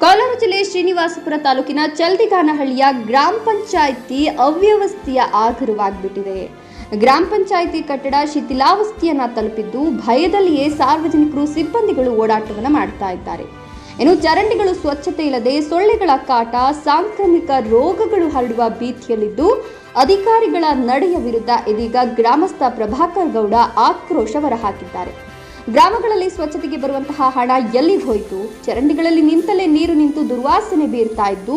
ಕೋಲಾರ ಜಿಲ್ಲೆ ಶ್ರೀನಿವಾಸಪುರ ತಾಲೂಕಿನ ಚಲ್ದಿಗಾನಹಳ್ಳಿಯ ಗ್ರಾಮ ಪಂಚಾಯಿತಿ ಅವ್ಯವಸ್ಥೆಯ ಆಗರವಾಗಿಬಿಟ್ಟಿದೆ. ಗ್ರಾಮ ಪಂಚಾಯಿತಿ ಕಟ್ಟಡ ಶಿಥಿಲಾವಸ್ಥೆಯನ್ನ ತಲುಪಿದ್ದು ಭಯದಲ್ಲಿಯೇ ಸಾರ್ವಜನಿಕರು ಸಿಬ್ಬಂದಿಗಳು ಓಡಾಟವನ್ನು ಮಾಡ್ತಾ ಇದ್ದಾರೆ. ಇನ್ನು ಚರಂಡಿಗಳು ಸ್ವಚ್ಛತೆ ಇಲ್ಲದೆ ಸೊಳ್ಳೆಗಳ ಕಾಟ, ಸಾಂಕ್ರಾಮಿಕ ರೋಗಗಳು ಹರಡುವ ಭೀತಿಯಲ್ಲಿದ್ದು ಅಧಿಕಾರಿಗಳ ನಡೆಯ ವಿರುದ್ಧ ಇದೀಗ ಗ್ರಾಮಸ್ಥ ಪ್ರಭಾಕರ್ ಗೌಡ ಆಕ್ರೋಶ ಹೊರಹಾಕಿದ್ದಾರೆ. ಗ್ರಾಮಗಳಲ್ಲಿ ಸ್ವಚ್ಛತೆಗೆ ಬರುವಂತಹ ಹಣ ಎಲ್ಲಿಗೆ ಹೋಯಿತು? ಚರಂಡಿಗಳಲ್ಲಿ ನಿಂತಲೇ ನೀರು ನಿಂತು ದುರ್ವಾಸನೆ ಬೀರ್ತಾ ಇದ್ದು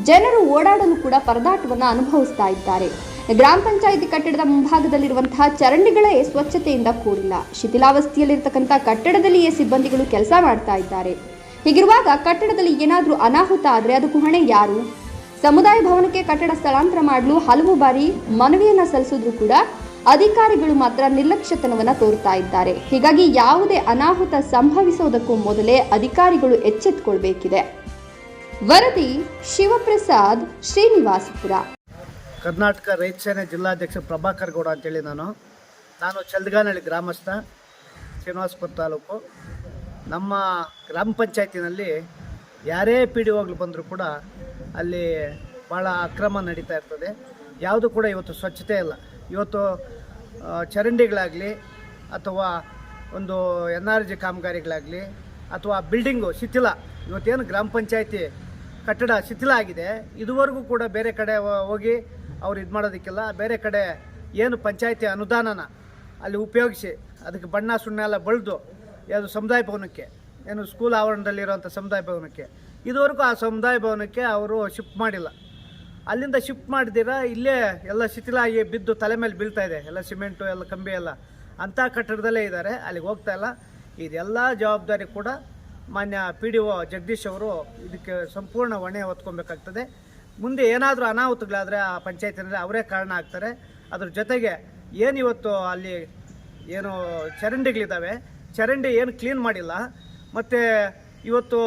ಜನರು ಓಡಾಡಲು ಕೂಡ ಪರದಾಟವನ್ನು ಅನುಭವಿಸ್ತಾ ಇದ್ದಾರೆ. ಗ್ರಾಮ ಪಂಚಾಯಿತಿ ಕಟ್ಟಡದ ಮುಂಭಾಗದಲ್ಲಿರುವಂತಹ ಚರಂಡಿಗಳೇ ಸ್ವಚ್ಛತೆಯಿಂದ ಕೂಡಿಲ್ಲ. ಶಿಥಿಲಾವಸ್ಥೆಯಲ್ಲಿರ್ತಕ್ಕಂಥ ಕಟ್ಟಡದಲ್ಲಿಯೇ ಸಿಬ್ಬಂದಿಗಳು ಕೆಲಸ ಮಾಡ್ತಾ ಇದ್ದಾರೆ. ಹೀಗಿರುವಾಗ ಕಟ್ಟಡದಲ್ಲಿ ಏನಾದರೂ ಅನಾಹುತ ಆದರೆ ಅದಕ್ಕೂ ಹೊಣೆ ಯಾರು? ಸಮುದಾಯ ಭವನಕ್ಕೆ ಕಟ್ಟಡ ಸ್ಥಳಾಂತರ ಮಾಡಲು ಹಲವು ಬಾರಿ ಮನವಿಯನ್ನ ಸಲ್ಲಿಸಿದ್ರು ಕೂಡ ಅಧಿಕಾರಿಗಳು ಮಾತ್ರ ನಿರ್ಲಕ್ಷ್ಯತನವನ್ನ ತೋರ್ತಾ ಇದ್ದಾರೆ. ಹೀಗಾಗಿ ಯಾವುದೇ ಅನಾಹುತ ಸಂಭವಿಸುವುದಕ್ಕೂ ಮೊದಲೇ ಅಧಿಕಾರಿಗಳು ಎಚ್ಚೆತ್ತುಕೊಳ್ಬೇಕಿದೆ. ವರದಿ ಶಿವಪ್ರಸಾದ್, ಶ್ರೀನಿವಾಸಪುರ. ಕರ್ನಾಟಕ ರೈತ ಸೇನೆ ಜಿಲ್ಲಾಧ್ಯಕ್ಷ ಪ್ರಭಾಕರ್ ಗೌಡ ಅಂತೇಳಿ ನಾನು ಚಲ್ದಗಾನಹಳ್ಳಿ ಗ್ರಾಮಸ್ಥ, ಶ್ರೀನಿವಾಸಪುರ ತಾಲೂಕು. ನಮ್ಮ ಗ್ರಾಮ ಪಂಚಾಯತಿನಲ್ಲಿ ಯಾರೇ PDOಗಳು ಬಂದರೂ ಕೂಡ ಅಲ್ಲಿ ಭಾಳ ಅಕ್ರಮ ನಡೀತಾ ಇರ್ತದೆ. ಯಾವುದು ಕೂಡ ಇವತ್ತು ಸ್ವಚ್ಛತೆ ಇಲ್ಲ. ಇವತ್ತು ಚರಂಡಿಗಳಾಗಲಿ ಅಥವಾ ಒಂದು NRG ಕಾಮಗಾರಿಗಳಾಗಲಿ ಅಥವಾ ಬಿಲ್ಡಿಂಗು ಶಿಥಿಲ, ಇವತ್ತೇನು ಗ್ರಾಮ ಪಂಚಾಯತಿ ಕಟ್ಟಡ ಶಿಥಿಲ ಆಗಿದೆ, ಇದುವರೆಗೂ ಕೂಡ ಬೇರೆ ಕಡೆ ಹೋಗಿ ಅವ್ರು ಇದು ಮಾಡೋದಕ್ಕಿಲ್ಲ. ಬೇರೆ ಕಡೆ ಏನು ಪಂಚಾಯತಿ ಅನುದಾನನ ಅಲ್ಲಿ ಉಪಯೋಗಿಸಿ ಅದಕ್ಕೆ ಬಣ್ಣ ಸುಣ್ಣ ಎಲ್ಲ ಬಳಿದು ಯಾವುದು ಸಮುದಾಯ ಭವನಕ್ಕೆ, ಏನು ಸ್ಕೂಲ್ ಆವರಣದಲ್ಲಿರೋಂಥ ಸಮುದಾಯ ಭವನಕ್ಕೆ, ಇದುವರೆಗೂ ಆ ಸಮುದಾಯ ಭವನಕ್ಕೆ ಅವರು ಶಿಫ್ಟ್ ಮಾಡಿಲ್ಲ. ಅಲ್ಲಿಂದ ಶಿಫ್ಟ್ ಮಾಡಿದಿರ ಇಲ್ಲೇ ಎಲ್ಲ ಶಿಥಿಲ ಆಗಿ ಬಿದ್ದು ತಲೆ ಮೇಲೆ ಬೀಳ್ತಾ ಇದೆ. ಎಲ್ಲ ಸಿಮೆಂಟು ಎಲ್ಲ ಕಂಬಿ ಎಲ್ಲ ಅಂಥ ಕಟ್ಟಡದಲ್ಲೇ ಇದ್ದಾರೆ, ಅಲ್ಲಿಗೆ ಹೋಗ್ತಾ ಇಲ್ಲ. ಇದೆಲ್ಲ ಜವಾಬ್ದಾರಿ ಕೂಡ ಮಾನ್ಯ PDO ಜಗದೀಶ್ ಅವರು ಇದಕ್ಕೆ ಸಂಪೂರ್ಣ ಹೊಣೆ ಹೊತ್ಕೊಬೇಕಾಗ್ತದೆ. ಮುಂದೆ ಏನಾದರೂ ಅನಾಹುತಗಳಾದರೆ ಆ ಪಂಚಾಯತಿನಲ್ಲಿ ಅವರೇ ಕಾರಣ ಆಗ್ತಾರೆ. ಅದ್ರ ಜೊತೆಗೆ ಏನು ಇವತ್ತು ಅಲ್ಲಿ ಏನು ಚರಂಡಿಗಳಿದ್ದಾವೆ, ಚರಂಡಿ ಏನು ಕ್ಲೀನ್ ಮಾಡಿಲ್ಲ. ಮತ್ತು ಇವತ್ತು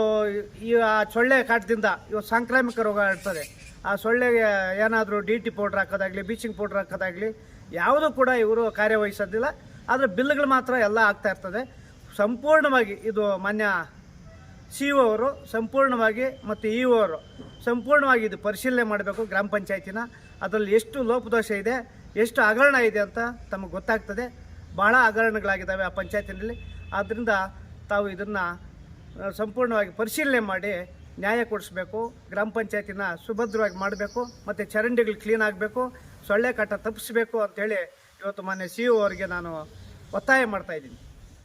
ಈ ಸೊಳ್ಳೆ ಕಾಟದಿಂದ ಇವತ್ತು ಸಾಂಕ್ರಾಮಿಕ ರೋಗ ಇರ್ತದೆ. ಆ ಸೊಳ್ಳೆಗೆ ಏನಾದರೂ DT ಪೌಡ್ರ್ ಹಾಕೋದಾಗಲಿ, ಬ್ಲೀಚಿಂಗ್ ಪೌಡ್ರ್ ಹಾಕೋದಾಗಲಿ ಯಾವುದೂ ಕೂಡ ಇವರು ಕಾರ್ಯವಹಿಸೋದಿಲ್ಲ. ಆದರೆ ಬಿಲ್ಗಳು ಮಾತ್ರ ಎಲ್ಲ ಆಗ್ತಾ ಇರ್ತದೆ. ಸಂಪೂರ್ಣವಾಗಿ ಇದು ಮಾನ್ಯ CO ಅವರು ಸಂಪೂರ್ಣವಾಗಿ ಮತ್ತು EO ಅವರು ಸಂಪೂರ್ಣವಾಗಿ ಇದು ಪರಿಶೀಲನೆ ಮಾಡಬೇಕು. ಗ್ರಾಮ ಪಂಚಾಯತಿನ ಅದರಲ್ಲಿ ಎಷ್ಟು ಲೋಪದೋಷ ಇದೆ, ಎಷ್ಟು ಹಗರಣ ಇದೆ ಅಂತ ತಮಗೆ ಗೊತ್ತಾಗ್ತದೆ. ಭಾಳ ಹಗರಣಗಳಾಗಿದ್ದಾವೆ ಆ ಪಂಚಾಯತಿನಲ್ಲಿ. ಆದ್ದರಿಂದ ತಾವು ಇದನ್ನು ಸಂಪೂರ್ಣವಾಗಿ ಪರಿಶೀಲನೆ ಮಾಡಿ ನ್ಯಾಯ ಕೊಡಿಸ್ಬೇಕು. ಗ್ರಾಮ ಪಂಚಾಯತಿನ ಸುಭದ್ರವಾಗಿ ಮಾಡಬೇಕು ಮತ್ತು ಚರಂಡಿಗಳು ಕ್ಲೀನ್ ಆಗಬೇಕು, ಸೊಳ್ಳೆ ಕಾಟ ತಪ್ಪಿಸಬೇಕು ಅಂಥೇಳಿ ಇವತ್ತು ಮಾನ್ಯ CO ಅವರಿಗೆ ನಾನು ಒತ್ತಾಯ ಮಾಡ್ತಾಯಿದ್ದೀನಿ.